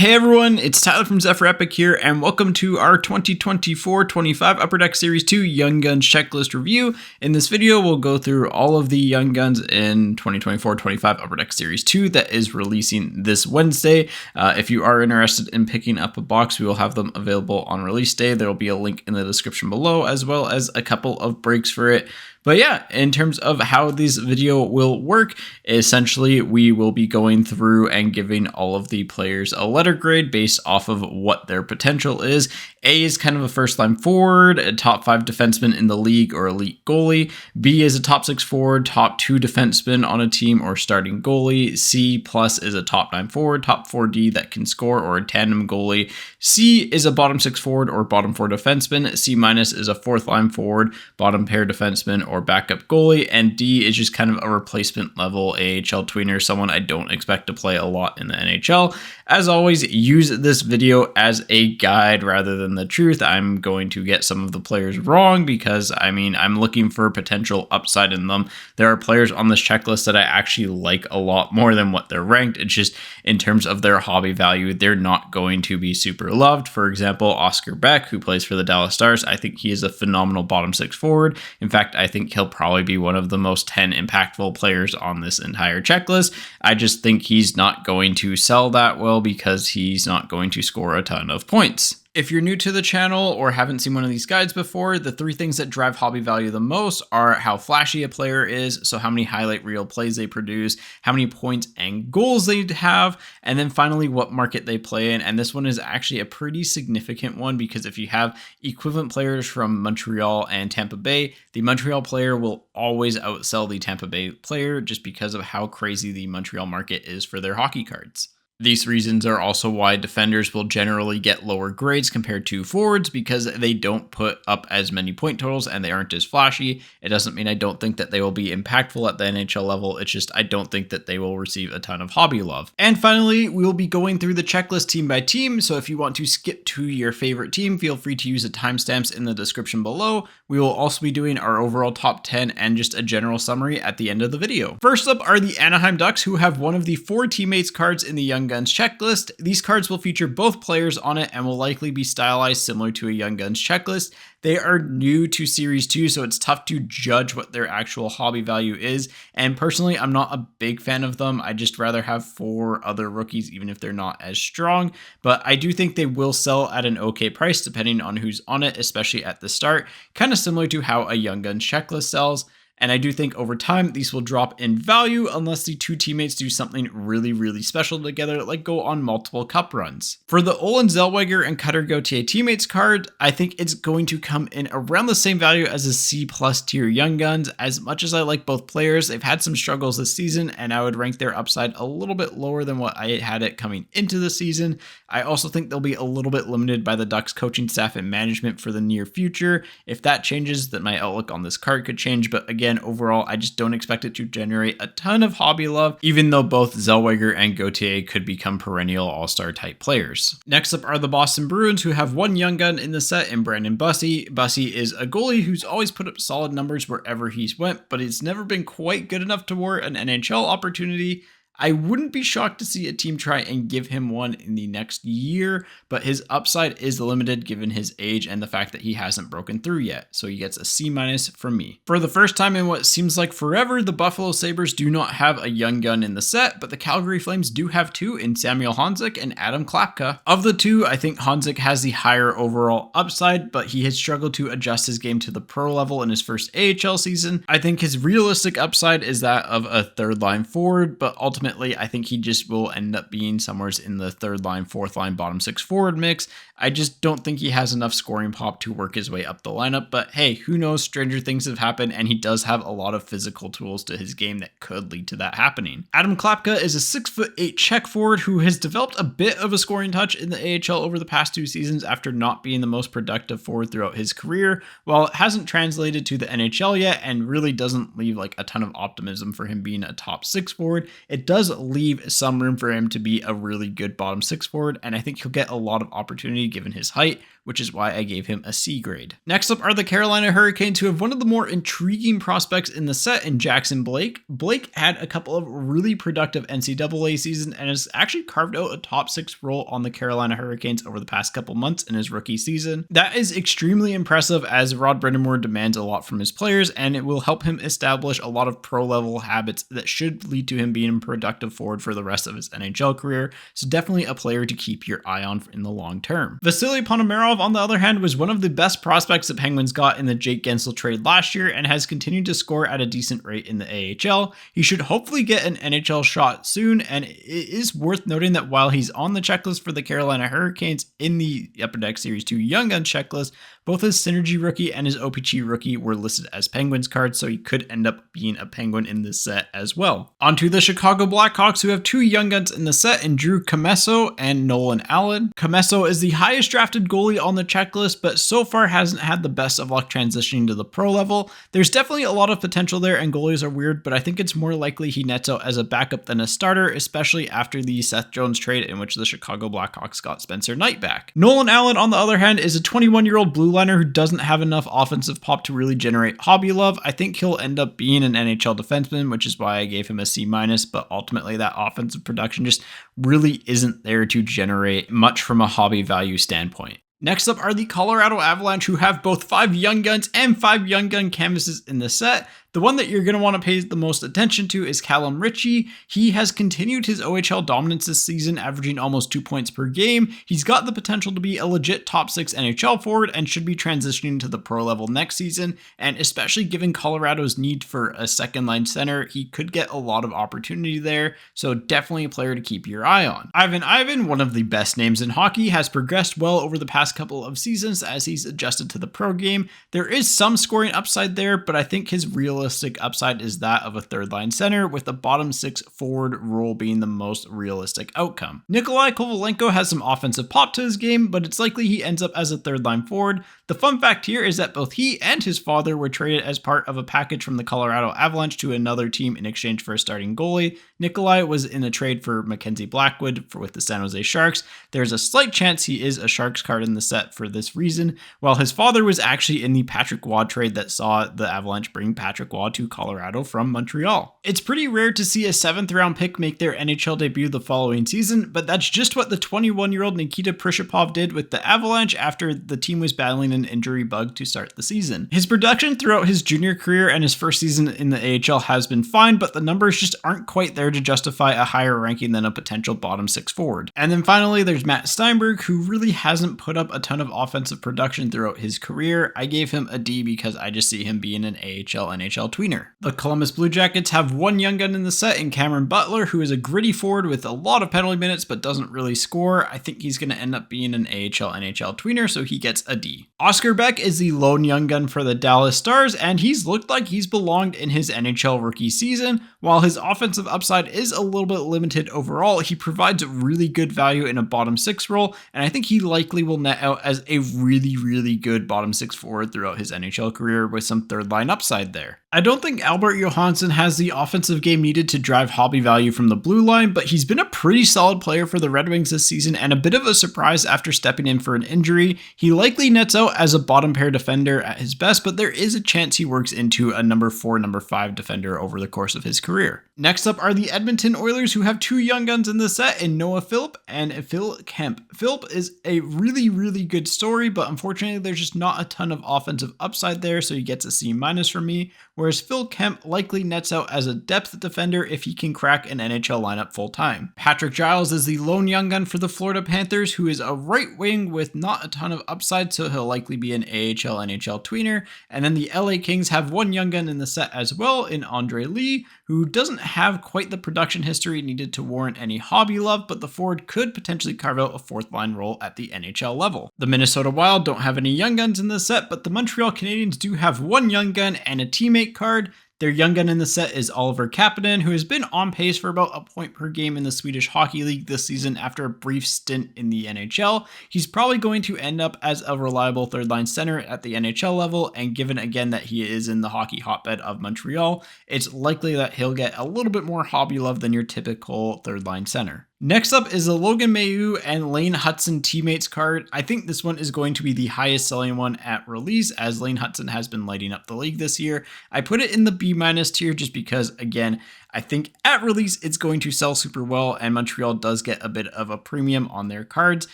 Hey everyone, it's Tyler from Zephyr Epic here, and welcome to our 2024-25 Upper Deck Series 2 Young Guns checklist review. In this video, we'll go through all of the Young Guns in 2024-25 Upper Deck Series 2 that is releasing this Wednesday. If you are interested in picking up a box, we will have them available on release day. There will be a link in the description below, as well as a couple of breaks for it. But yeah, in terms of how this video will work, essentially we will be going through and giving all of the players a letter grade based off of what their potential is. A is kind of a first line forward, a top 5 defenseman in the league or elite goalie. B is a top 6 forward, top 2 defenseman on a team or starting goalie. C plus is a top 9 forward, top 4D that can score or a tandem goalie. C is a bottom 6 forward or bottom 4 defenseman. C minus is a fourth line forward, bottom pair defenseman or backup goalie, and D is just kind of a replacement level AHL tweener, someone I don't expect to play a lot in the NHL. As always, use this video as a guide rather than the truth. I'm going to get some of the players wrong because, I'm looking for potential upside in them. There are players on this checklist that I actually like a lot more than what they're ranked. It's just in terms of their hobby value, they're not going to be super loved. For example, Oscar Beck, who plays for the Dallas Stars, I think he is a phenomenal bottom 6 forward. In fact, I think he'll probably be one of the most 10 impactful players on this entire checklist. I just think he's not going to sell that well because he's not going to score a ton of points. If you're new to the channel or haven't seen one of these guides before, the 3 things that drive hobby value the most are how flashy a player is, so how many highlight reel plays they produce, how many points and goals they have, and then finally what market they play in. And this one is actually a pretty significant one because if you have equivalent players from Montreal and Tampa Bay, the Montreal player will always outsell the Tampa Bay player just because of how crazy the Montreal market is for their hockey cards. These reasons are also why defenders will generally get lower grades compared to forwards because they don't put up as many point totals and they aren't as flashy. It doesn't mean I don't think that they will be impactful at the NHL level. It's just I don't think that they will receive a ton of hobby love. And finally, we will be going through the checklist team by team. So if you want to skip to your favorite team, feel free to use the timestamps in the description below. We will also be doing our overall top 10 and just a general summary at the end of the video. First up are the Anaheim Ducks, who have one of the 4 teammates cards in the Young Guns checklist. These cards will feature both players on it and will likely be stylized similar to a Young Guns checklist. They are new to Series 2, so it's tough to judge what their actual hobby value is. And personally, I'm not a big fan of them. I'd just rather have 4 other rookies, even if they're not as strong. But I do think they will sell at an okay price, depending on who's on it, especially at the start. Kind of similar to how a Young Guns checklist sells. And I do think over time, these will drop in value unless the 2 teammates do something really special together, like go on multiple cup runs. For the Olen Zellweger and Cutter Gauthier teammates card, I think it's going to come in around the same value as a C+ tier Young Guns. As much as I like both players, they've had some struggles this season, and I would rank their upside a little bit lower than what I had it coming into the season. I also think they'll be a little bit limited by the Ducks coaching staff and management for the near future. If that changes, then my outlook on this card could change, but again, overall, I just don't expect it to generate a ton of hobby love, even though both Zellweger and Gauthier could become perennial all-star type players. Next up are the Boston Bruins, who have 1 Young Gun in the set in Brandon Bussi. Bussi is a goalie who's always put up solid numbers wherever he's went, but it's never been quite good enough to warrant an NHL opportunity. I wouldn't be shocked to see a team try and give him one in the next year, but his upside is limited given his age and the fact that he hasn't broken through yet, so he gets a C- from me. For the first time in what seems like forever, the Buffalo Sabres do not have a Young Gun in the set, but the Calgary Flames do have 2 in Samuel Honzek and Adam Klapka. Of the 2, I think Honzek has the higher overall upside, but he has struggled to adjust his game to the pro level in his first AHL season. I think his realistic upside is that of a 3rd line forward, but ultimately I think he just will end up being somewhere in the 3rd line, 4th line, bottom 6 forward mix. I just don't think he has enough scoring pop to work his way up the lineup, but hey, who knows, stranger things have happened, and he does have a lot of physical tools to his game that could lead to that happening. Adam Klapka is a 6'8" check forward who has developed a bit of a scoring touch in the AHL over the past 2 seasons after not being the most productive forward throughout his career. While it hasn't translated to the NHL yet and really doesn't leave like a ton of optimism for him being a top 6 forward, it does does leave some room for him to be a really good bottom six forward, and I think he'll get a lot of opportunity given his height, which is why I gave him a C grade. Next up are the Carolina Hurricanes, who have one of the more intriguing prospects in the set in Jackson Blake. Blake had a couple of really productive NCAA seasons and has actually carved out a top six role on the Carolina Hurricanes over the past couple months in his rookie season. That is extremely impressive, as Rod Brind'Amour demands a lot from his players, and it will help him establish a lot of pro level habits that should lead to him being a productive forward for the rest of his NHL career. So definitely a player to keep your eye on in the long term. Vasily Ponomarev, on the other hand, was one of the best prospects the Penguins got in the Jake Gensel trade last year and has continued to score at a decent rate in the AHL. He should hopefully get an NHL shot soon, and it is worth noting that while he's on the checklist for the Carolina Hurricanes in the Upper Deck Series 2 Young Guns checklist, both his Synergy rookie and his OPG rookie were listed as Penguins cards, so he could end up being a Penguin in this set as well. On to the Chicago Blackhawks, who have two Young Guns in the set in Drew Commesso and Nolan Allen. Commesso is the highest drafted goalie on the checklist, but so far hasn't had the best of luck transitioning to the pro level. There's definitely a lot of potential there, and goalies are weird, but I think it's more likely he nets out as a backup than a starter, especially after the Seth Jones trade in which the Chicago Blackhawks got Spencer Knight back. Nolan Allen, on the other hand, is a 21-year-old blue liner who doesn't have enough offensive pop to really generate hobby love. I think he'll end up being an NHL defenseman, which is why I gave him a C-, but ultimately that offensive production just really isn't there to generate much from a hobby value standpoint. Next up are the Colorado Avalanche, who have both 5 Young Guns and 5 Young Gun canvases in the set. The one that you're going to want to pay the most attention to is Callum Ritchie. He has continued his OHL dominance this season, averaging almost 2 points per game. He's got the potential to be a legit top 6 NHL forward and should be transitioning to the pro level next season. And especially given Colorado's need for a second line center, he could get a lot of opportunity there. So definitely a player to keep your eye on. Ivan, one of the best names in hockey, has progressed well over the past couple of seasons as he's adjusted to the pro game. There is some scoring upside there, but I think his realistic upside is that of a third line center, with the bottom 6 forward role being the most realistic outcome. Nikolai Kovalenko has some offensive pop to his game, but it's likely he ends up as a third line forward. The fun fact here is that both he and his father were traded as part of a package from the Colorado Avalanche to another team in exchange for a starting goalie. Nikolai was in a trade for Mackenzie Blackwood with the San Jose Sharks. There's a slight chance he is a Sharks card in the set for this reason, while his father was actually in the Patrick Waugh trade that saw the Avalanche bring Patrick Waugh to Colorado from Montreal. It's pretty rare to see a 7th round pick make their NHL debut the following season, but that's just what the 21-year-old Nikita Prishapov did with the Avalanche after the team was battling an injury bug to start the season. His production throughout his junior career and his first season in the AHL has been fine, but the numbers just aren't quite there to justify a higher ranking than a potential bottom 6 forward. And then finally, there's Matt Steinberg, who really hasn't put up a ton of offensive production throughout his career. I gave him a D because I just see him being an AHL NHL tweener. The Columbus Blue Jackets have one young gun in the set in Cameron Butler, who is a gritty forward with a lot of penalty minutes but doesn't really score. I think he's going to end up being an AHL NHL tweener, so he gets a D. Oscar Beck is the lone young gun for the Dallas Stars, and he's looked like he's belonged in his NHL rookie season. While his offensive upside is a little bit limited overall, he provides really good value in a bottom 6 role, and I think he likely will net out as a really good bottom 6 forward throughout his NHL career with some third line upside there. I don't think Albert Johansson has the offensive game needed to drive hobby value from the blue line, but he's been a pretty solid player for the Red Wings this season and a bit of a surprise after stepping in for an injury. He likely nets out as a bottom pair defender at his best, but there is a chance he works into a number 4, number 5 defender over the course of his career. Next up are the Edmonton Oilers, who have 2 young guns in the set in Noah Philp and Phil Kemp. Philp is a really good story, but unfortunately there's just not a ton of offensive upside there, so he gets a C- from me, whereas Phil Kemp likely nets out as a depth defender if he can crack an NHL lineup full time. Patrick Giles is the lone young gun for the Florida Panthers, who is a right wing with not a ton of upside, so he'll likely be an AHL NHL tweener. And then the LA Kings have one young gun in the set as well in Andre Lee, who doesn't have quite the production history needed to warrant any hobby love, but the forward could potentially carve out a 4th line role at the NHL level. The Minnesota Wild don't have any young guns in the set, but the Montreal Canadiens do have one young gun and a teammate card. Their young gun in the set is Oliver Kapanen, who has been on pace for about a point per game in the Swedish Hockey League this season after a brief stint in the NHL. He's probably going to end up as a reliable third line center at the NHL level, and given again that he is in the hockey hotbed of Montreal, it's likely that he'll get a little bit more hobby love than your typical third line center. Next up is the Logan Mailloux and Lane Hutson teammates card. I think this one is going to be the highest selling one at release, as Lane Hutson has been lighting up the league this year. I put it in the B- tier just because, again, I think at release it's going to sell super well, and Montreal does get a bit of a premium on their cards,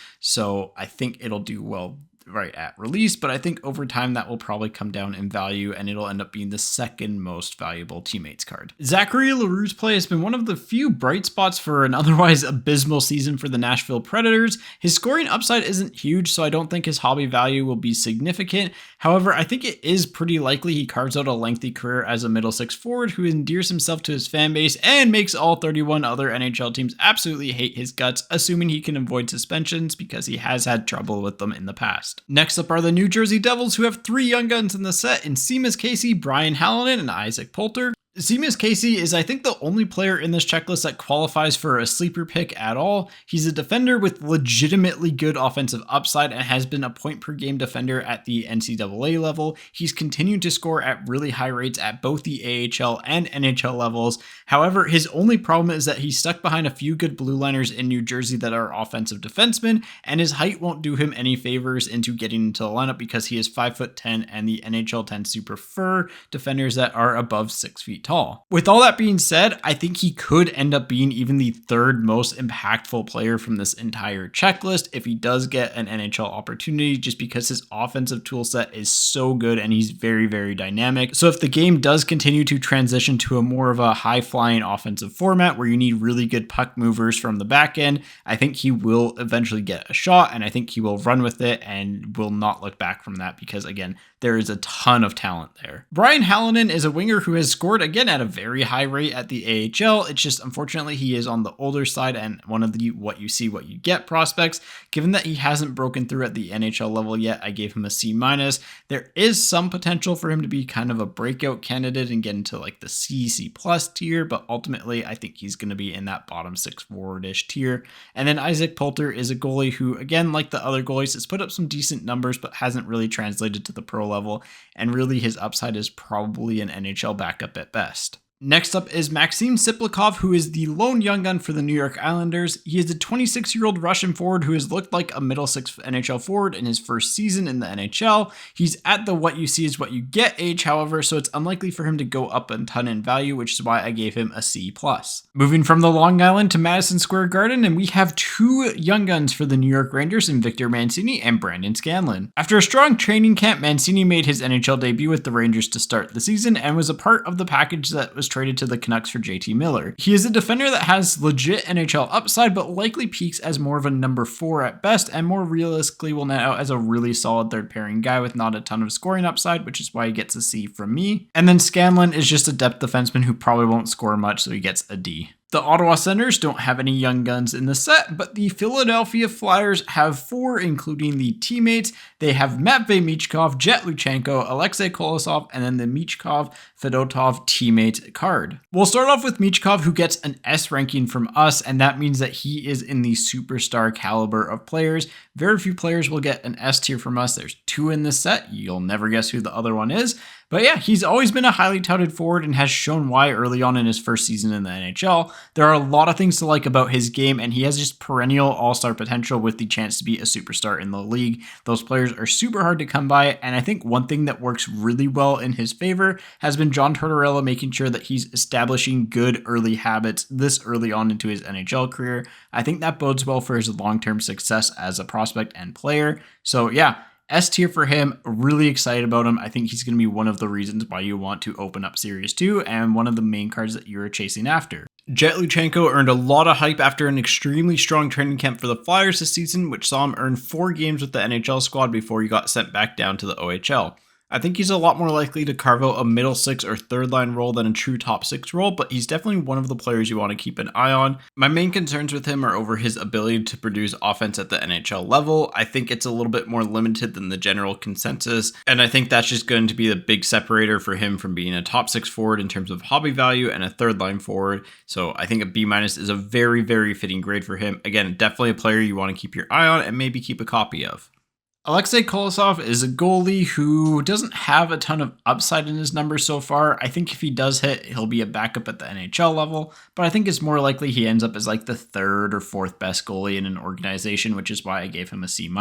so I think it'll do well right at release, but I think over time that will probably come down in value and it'll end up being the second most valuable teammates card. Zachary Leroux's play has been one of the few bright spots for an otherwise abysmal season for the Nashville Predators. His scoring upside isn't huge, so I don't think his hobby value will be significant. However, I think it is pretty likely he carves out a lengthy career as a middle six forward who endears himself to his fan base and makes all 31 other NHL teams absolutely hate his guts, assuming he can avoid suspensions because he has had trouble with them in the past. Next up are the New Jersey Devils, who have 3 young guns in the set in Seamus Casey, Brian Hallinan, and Isaac Poulter. Seamus Casey is, I think, the only player in this checklist that qualifies for a sleeper pick at all. He's a defender with legitimately good offensive upside and has been a point per game defender at the NCAA level. He's continued to score at really high rates at both the AHL and NHL levels. However, his only problem is that he's stuck behind a few good blue liners in New Jersey that are offensive defensemen, and his height won't do him any favors into getting into the lineup because he is 5'10", and the NHL tends to prefer defenders that are above 6 feet tall. With all that being said, I think he could end up being even the third most impactful player from this entire checklist if he does get an NHL opportunity, just because his offensive tool set is so good and he's very, very dynamic. So if the game does continue to transition to a more of a high-flying offensive format where you need really good puck movers from the back end, I think he will eventually get a shot, and I think he will run with it and will not look back from that because, again, there is a ton of talent there. Brian Hallinan is a winger who has scored again at a very high rate at the AHL. It's just, unfortunately, he is on the older side and one of the what you see, what you get prospects. Given that he hasn't broken through at the NHL level yet, I gave him a C-. There is some potential for him to be kind of a breakout candidate and get into like the C+ tier, but ultimately I think he's going to be in that bottom 6 forward-ish tier. And then Isaac Poulter is a goalie who, again, like the other goalies, has put up some decent numbers but hasn't really translated to the pro level, and really his upside is probably an NHL backup at best. Next up is Maxim Siplikov, who is the lone young gun for the New York Islanders. He is a 26-year-old Russian forward who has looked like a middle six NHL forward in his first season in the NHL. He's at the what you see is what you get age, however, so it's unlikely for him to go up a ton in value, which is why I gave him a C+. Moving from the Long Island to Madison Square Garden, and we have 2 young guns for the New York Rangers in Victor Mancini and Brandon Scanlon. After a strong training camp, Mancini made his NHL debut with the Rangers to start the season and was a part of the package that was traded to the Canucks for JT Miller. He is a defender that has legit NHL upside, but likely peaks as more of a number 4 at best, and more realistically will net out as a really solid third pairing guy with not a ton of scoring upside, which is why he gets a C from me. And then Scanlon is just a depth defenseman who probably won't score much, so he gets a D. The Ottawa Senators don't have any young guns in the set, but the Philadelphia Flyers have 4, including the teammates. They have Matvei Michkov, Jet Luchenko, Alexei Kolosov, and then the Michkov Fedotov teammate card. We'll start off with Michkov, who gets an S ranking from us, and that means that he is in the superstar caliber of players. Very few players will get an S tier from us. There's 2 in this set. You'll never guess who the other one is. But yeah, he's always been a highly touted forward and has shown why early on in his first season in the NHL. There are a lot of things to like about his game, and he has just perennial all-star potential with the chance to be a superstar in the league. Those players are super hard to come by, and I think one thing that works really well in his favor has been John Tortorella making sure that he's establishing good early habits this early on into his NHL career. I think that bodes well for his long-term success as a prospect and player. So yeah, S tier for him, really excited about him. I think he's going to be one of the reasons why you want to open up Series 2 and one of the main cards that you're chasing after. Jet Luchenko earned a lot of hype after an extremely strong training camp for the Flyers this season, which saw him earn 4 games with the NHL squad before he got sent back down to the OHL. I think he's a lot more likely to carve out a middle six or third line role than a true top six role, but he's definitely one of the players you want to keep an eye on. My main concerns with him are over his ability to produce offense at the NHL level. I think it's a little bit more limited than the general consensus, and I think that's just going to be the big separator for him from being a top six forward in terms of hobby value and a third line forward. So I think a B- is a very, very fitting grade for him. Again, definitely a player you want to keep your eye on and maybe keep a copy of. Alexei Kolosov is a goalie who doesn't have a ton of upside in his numbers so far. I think if he does hit, he'll be a backup at the NHL level, but I think it's more likely he ends up as like the third or fourth best goalie in an organization, which is why I gave him a C-.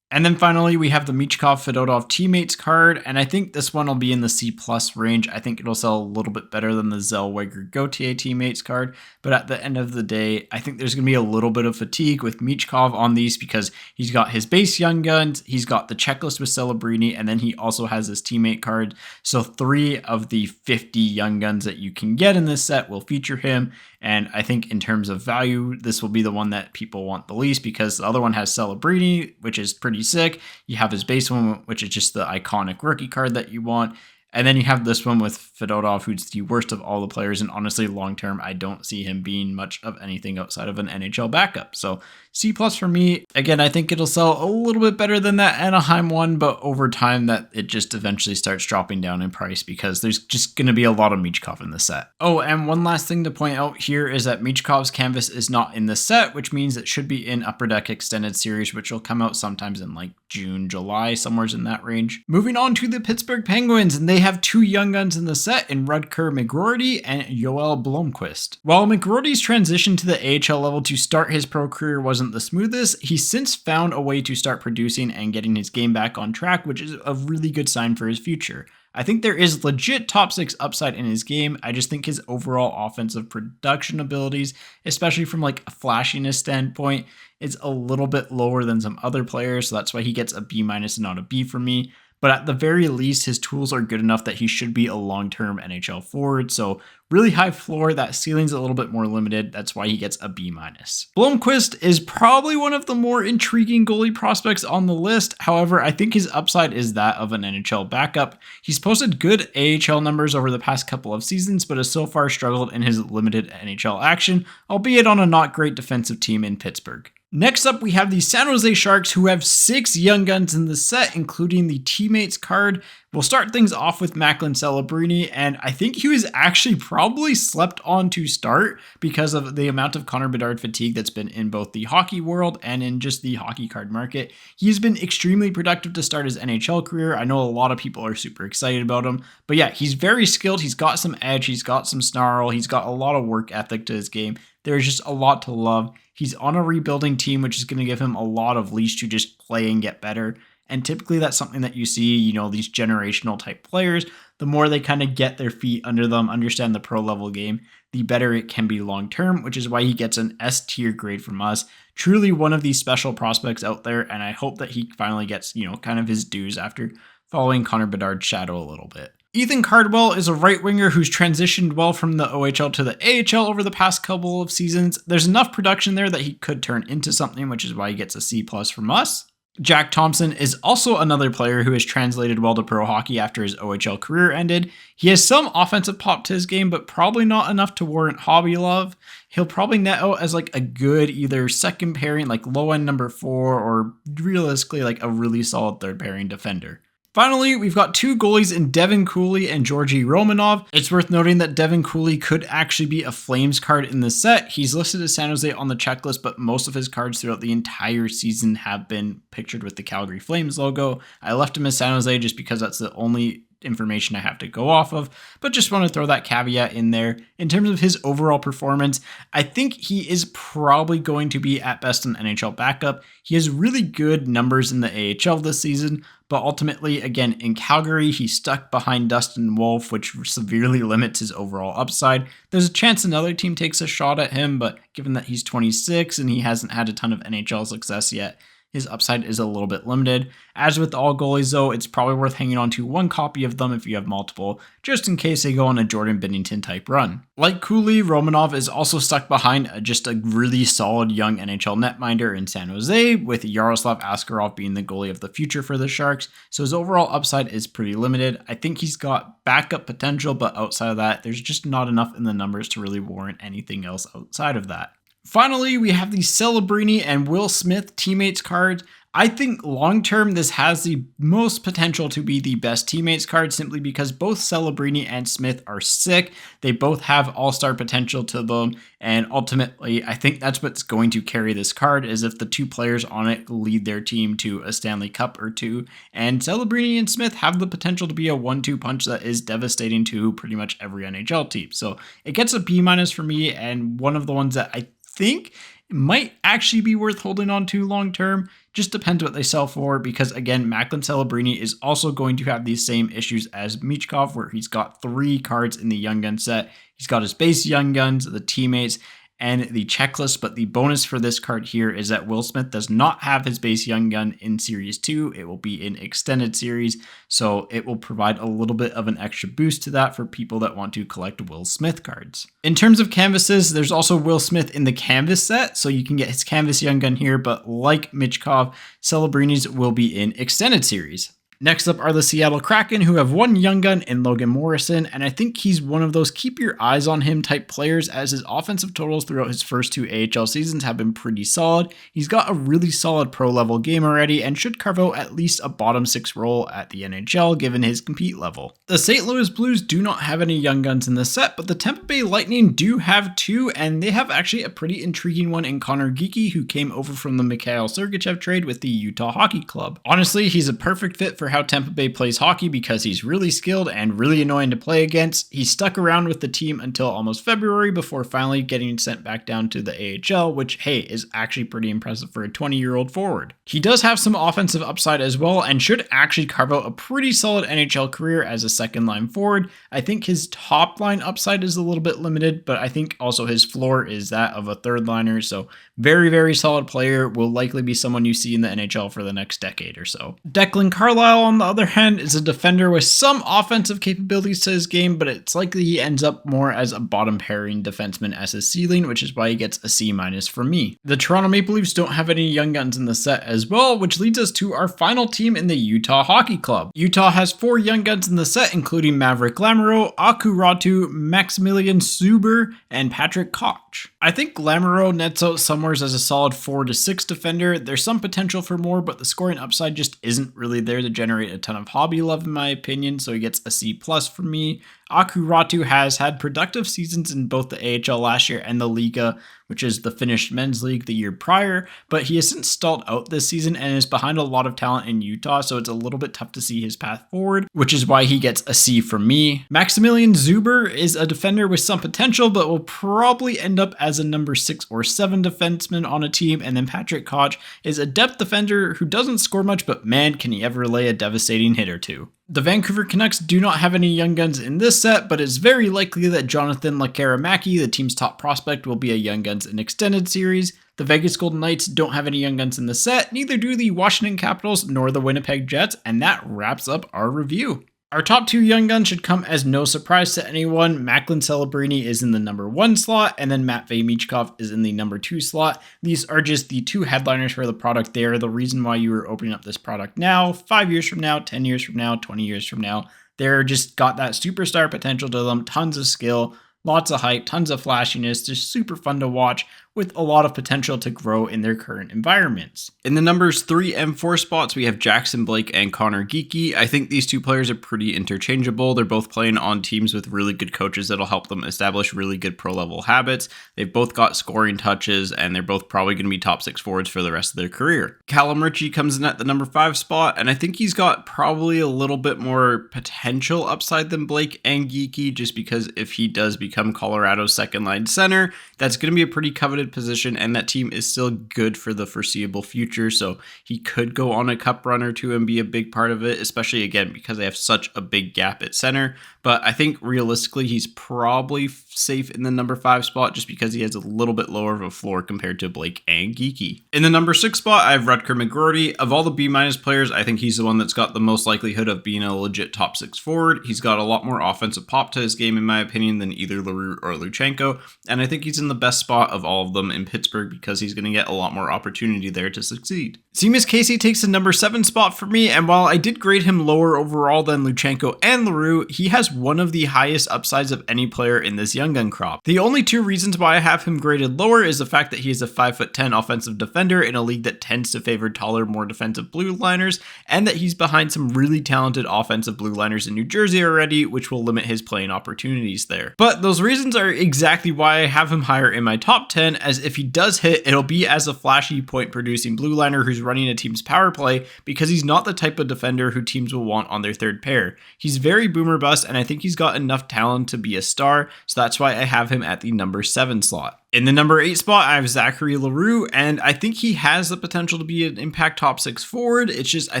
And then finally, we have the Michkov Fedotov Teammates card, and I think this one will be in the C+ range. I think it'll sell a little bit better than the Zellweger Gauthier Teammates card, but at the end of the day, I think there's going to be a little bit of fatigue with Michkov on these because he's got his base Young Guns, he's got the checklist with Celebrini, and then he also has his teammate card. So 3 of the 50 Young Guns that you can get in this set will feature him, and I think in terms of value, this will be the one that people want the least because the other one has Celebrini, which is pretty sick. You have his base one, which is just the iconic rookie card that you want. And then you have this one with Fedotov, who's the worst of all the players. And honestly, long term, I don't see him being much of anything outside of an NHL backup. So C+ for me. Again, I think it'll sell a little bit better than that Anaheim one, but over time that it just eventually starts dropping down in price because there's just going to be a lot of Michkov in the set. Oh, and one last thing to point out here is that Michkov's canvas is not in the set, which means it should be in Upper Deck Extended Series, which will come out sometimes in like June, July, somewhere in that range. Moving on to the Pittsburgh Penguins, and they have 2 Young Guns in the set in Rutger McGroarty and Joel Blomqvist. While McGroarty's transition to the AHL level to start his pro career wasn't the smoothest, he's since found a way to start producing and getting his game back on track, which is a really good sign for his future. I think there is legit top 6 upside in his game. I just think his overall offensive production abilities, especially from like a flashiness standpoint, is a little bit lower than some other players. So that's why he gets a B- and not a B for me. But at the very least, his tools are good enough that he should be a long-term NHL forward. So really high floor, that ceiling's a little bit more limited. That's why he gets a B-. Blomqvist is probably one of the more intriguing goalie prospects on the list. However, I think his upside is that of an NHL backup. He's posted good AHL numbers over the past couple of seasons, but has so far struggled in his limited NHL action, albeit on a not great defensive team in Pittsburgh. Next up, we have the San Jose Sharks, who have 6 Young Guns in the set, including the Teammates card. We'll start things off with Macklin Celebrini, and I think he was actually probably slept on to start because of the amount of Connor Bedard fatigue that's been in both the hockey world and in just the hockey card market. He's been extremely productive to start his NHL career. I know a lot of people are super excited about him, but yeah, he's very skilled. He's got some edge. He's got some snarl. He's got a lot of work ethic to his game. There's just a lot to love. He's on a rebuilding team, which is going to give him a lot of leash to just play and get better. And typically that's something that you see, these generational type players, the more they kind of get their feet under them, understand the pro level game, the better it can be long term, which is why he gets an S tier grade from us. Truly one of these special prospects out there. And I hope that he finally gets, kind of his dues after following Connor Bedard's shadow a little bit. Ethan Cardwell is a right winger who's transitioned well from the OHL to the AHL over the past couple of seasons. There's enough production there that he could turn into something, which is why he gets a C+ from us. Jack Thompson is also another player who has translated well to pro hockey after his OHL career ended. He has some offensive pop to his game, but probably not enough to warrant hobby love. He'll probably net out as like a good either second pairing, like low end number 4, or realistically like a really solid third pairing defender. Finally, we've got 2 goalies in Devin Cooley and Georgi Romanov. It's worth noting that Devin Cooley could actually be a Flames card in the set. He's listed as San Jose on the checklist, but most of his cards throughout the entire season have been pictured with the Calgary Flames logo. I left him as San Jose just because that's the only information I have to go off of, but just want to throw that caveat in there. In terms of his overall performance, I think he is probably going to be at best an NHL backup. He has really good numbers in the AHL this season, but ultimately, again, in Calgary, he's stuck behind Dustin Wolf, which severely limits his overall upside. There's a chance another team takes a shot at him, but given that he's 26 and he hasn't had a ton of NHL success yet, his upside is a little bit limited. As with all goalies though, it's probably worth hanging on to one copy of them if you have multiple, just in case they go on a Jordan Binnington type run. Like Cooley, Romanov is also stuck behind just a really solid young NHL netminder in San Jose, with Yaroslav Askarov being the goalie of the future for the Sharks, so his overall upside is pretty limited. I think he's got backup potential, but outside of that, there's just not enough in the numbers to really warrant anything else outside of that. Finally, we have the Celebrini and Will Smith teammates cards. I think long-term, this has the most potential to be the best teammates card simply because both Celebrini and Smith are sick. They both have all-star potential to them. And ultimately, I think that's what's going to carry this card is if the two players on it lead their team to a Stanley Cup or two. And Celebrini and Smith have the potential to be a 1-2 punch that is devastating to pretty much every NHL team. So it gets a B- for me, and one of the ones that I think might actually be worth holding on to long term. Just depends what they sell for, because again, Macklin Celebrini is also going to have these same issues as Michkov, where he's got 3 cards in the Young Gun set. He's got his base Young Guns, the teammates, and the checklist, but the bonus for this card here is that Will Smith does not have his base Young Gun in Series 2. It will be in Extended Series, so it will provide a little bit of an extra boost to that for people that want to collect Will Smith cards. In terms of canvases, there's also Will Smith in the canvas set, so you can get his canvas Young Gun here, but like Michkov, Celebrini's will be in Extended Series. Next up are the Seattle Kraken, who have one Young Gun in Logan Morrison, and I think he's one of those keep your eyes on him type players, as his offensive totals throughout his first 2 AHL seasons have been pretty solid. He's got a really solid pro level game already and should carve out at least a bottom 6 role at the NHL given his compete level. The St. Louis Blues do not have any Young Guns in the set, but the Tampa Bay Lightning do have 2, and they have actually a pretty intriguing one in Connor Geekie, who came over from the Mikhail Sergachev trade with the Utah Hockey Club. Honestly, he's a perfect fit for how Tampa Bay plays hockey because he's really skilled and really annoying to play against. He stuck around with the team until almost February before finally getting sent back down to the AHL, which, hey, is actually pretty impressive for a 20-year-old forward. He does have some offensive upside as well and should actually carve out a pretty solid NHL career as a second-line forward. I think his top-line upside is a little bit limited, but I think also his floor is that of a third-liner, so very, very solid player. Will likely be someone you see in the NHL for the next decade or so. Declan Carlisle, on the other hand, is a defender with some offensive capabilities to his game, but it's likely he ends up more as a bottom pairing defenseman as his ceiling, which is why he gets a C- for me. The Toronto Maple Leafs don't have any Young Guns in the set as well, which leads us to our final team in the Utah Hockey Club. Utah has 4 Young Guns in the set, including Maverick Lamoureux, Aku Ratu, Maximilian Zuber, and Patrick Koch. I think Lamoureux nets out somewhere as a solid 4 to 6 defender. There's some potential for more, but the scoring upside just isn't really there to generate a ton of hobby love in my opinion, so he gets a C+ for me. Aku Ratu has had productive seasons in both the AHL last year and the Liga, which is the Finnish men's league the year prior, but he has since stalled out this season and is behind a lot of talent in Utah, so it's a little bit tough to see his path forward, which is why he gets a C from me. Maximilian Zuber is a defender with some potential, but will probably end up as a number 6 or 7 defenseman on a team, and then Patrick Koch is a depth defender who doesn't score much, but man, can he ever lay a devastating hit or two. The Vancouver Canucks do not have any Young Guns in this set, but it's very likely that Jonathan Lekkerimäki, the team's top prospect, will be a Young Guns in Extended Series. The Vegas Golden Knights don't have any Young Guns in the set, neither do the Washington Capitals nor the Winnipeg Jets, and that wraps up our review. Our top 2 Young Guns should come as no surprise to anyone. Macklin Celebrini is in the number 1 slot, and then Matvei Michkov is in the number 2 slot. These are just the 2 headliners for the product. They are the reason why you are opening up this product now, 5 years from now, 10 years from now, 20 years from now. They're just got that superstar potential to them, tons of skill, lots of hype, tons of flashiness, just super fun to watch with a lot of potential to grow in their current environments. In the numbers 3 and 4 spots, we have Jackson Blake and Connor Geekie. I think these 2 players are pretty interchangeable. They're both playing on teams with really good coaches that'll help them establish really good pro level habits. They've both got scoring touches, and they're both probably going to be top 6 forwards for the rest of their career. Callum Ritchie comes in at the number 5 spot, and I think he's got probably a little bit more potential upside than Blake and Geekie, just because if he does become become Colorado's second line center. That's going to be a pretty coveted position, and that team is still good for the foreseeable future. So he could go on a cup run or two and be a big part of it, especially again because they have such a big gap at center. But I think realistically, he's probably safe in the number 5 spot just because he has a little bit lower of a floor compared to Blake and Geeky. In the number 6 spot, I have Rutger McGroarty. Of all the B- players, I think he's the one that's got the most likelihood of being a legit top 6 forward. He's got a lot more offensive pop to his game, in my opinion, than either LaRue or Luchenko. And I think he's in the best spot of all of them in Pittsburgh because he's going to get a lot more opportunity there to succeed. Seamus Casey takes the number 7 spot for me, and while I did grade him lower overall than Luchenko and LaRue, he has one of the highest upsides of any player in this young gun crop. The only 2 reasons why I have him graded lower is the fact that he is a 5'10" offensive defender in a league that tends to favor taller, more defensive blue liners, and that he's behind some really talented offensive blue liners in New Jersey already, which will limit his playing opportunities there. But those reasons are exactly why I have him higher in my top 10, as if he does hit, it'll be as a flashy point producing blue liner who's running a team's power play, because he's not the type of defender who teams will want on their third pair. He's very boomer bust, and I think he's got enough talent to be a star, so that's why I have him at the number 7 slot. In the number 8 spot, I have Zachary LaRue, and I think he has the potential to be an impact top 6 forward. It's just, I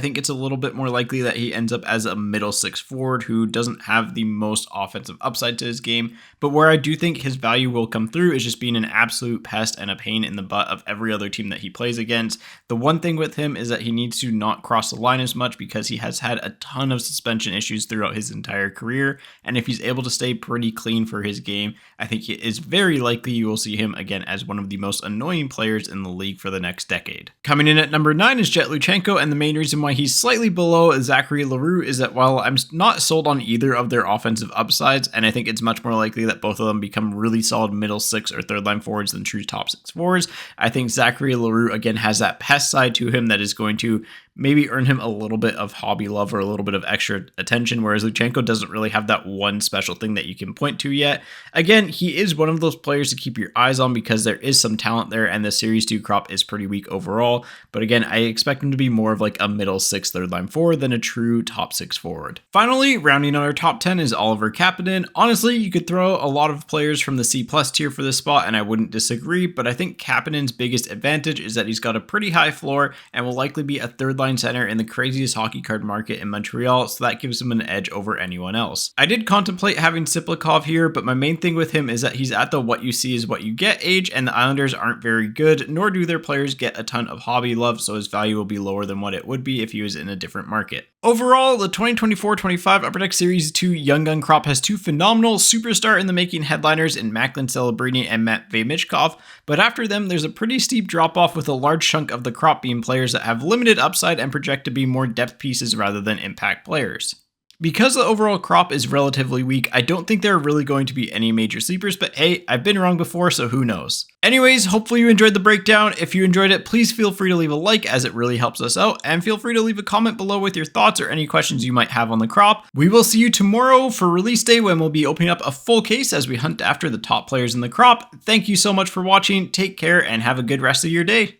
think it's a little bit more likely that he ends up as a middle 6 forward who doesn't have the most offensive upside to his game. But where I do think his value will come through is just being an absolute pest and a pain in the butt of every other team that he plays against. The one thing with him is that he needs to not cross the line as much because he has had a ton of suspension issues throughout his entire career. And if he's able to stay pretty clean for his game, I think it is very likely you will see him again as one of the most annoying players in the league for the next decade. Coming in at number 9 is Jet Luchenko, and the main reason why he's slightly below Zachary LaRue is that while I'm not sold on either of their offensive upsides, and I think it's much more likely that both of them become really solid middle 6 or third line forwards than true top 6 forwards, I think Zachary LaRue again has that pest side to him that is going to maybe earn him a little bit of hobby love or a little bit of extra attention, whereas Luchenko doesn't really have that one special thing that you can point to yet. Again, he is one of those players to keep your eyes on because there is some talent there, and the Series 2 crop is pretty weak overall. But again, I expect him to be more of like a middle 6 third line forward than a true top 6 forward. Finally, rounding out our top 10 is Oliver Kapanen. Honestly, you could throw a lot of players from the C+ tier for this spot, and I wouldn't disagree, but I think Kapanen's biggest advantage is that he's got a pretty high floor and will likely be a third line center in the craziest hockey card market in Montreal, so that gives him an edge over anyone else. I did contemplate having Siplikov here, but my main thing with him is that he's at the what you see is what you get age, and the Islanders aren't very good, nor do their players get a ton of hobby love, so his value will be lower than what it would be if he was in a different market. Overall, the 2024-25 Upper Deck Series 2 Young Gun crop has 2 phenomenal superstar in the making headliners in Macklin, Celebrini, and Matvei Michkov, but after them, there's a pretty steep drop off with a large chunk of the crop being players that have limited upside and project to be more depth pieces rather than impact players. Because the overall crop is relatively weak, I don't think there are really going to be any major sleepers, but hey, I've been wrong before, so who knows. Anyways, hopefully you enjoyed the breakdown. If you enjoyed it, please feel free to leave a like as it really helps us out, and feel free to leave a comment below with your thoughts or any questions you might have on the crop. We will see you tomorrow for release day when we'll be opening up a full case as we hunt after the top players in the crop. Thank you so much for watching, take care, and have a good rest of your day.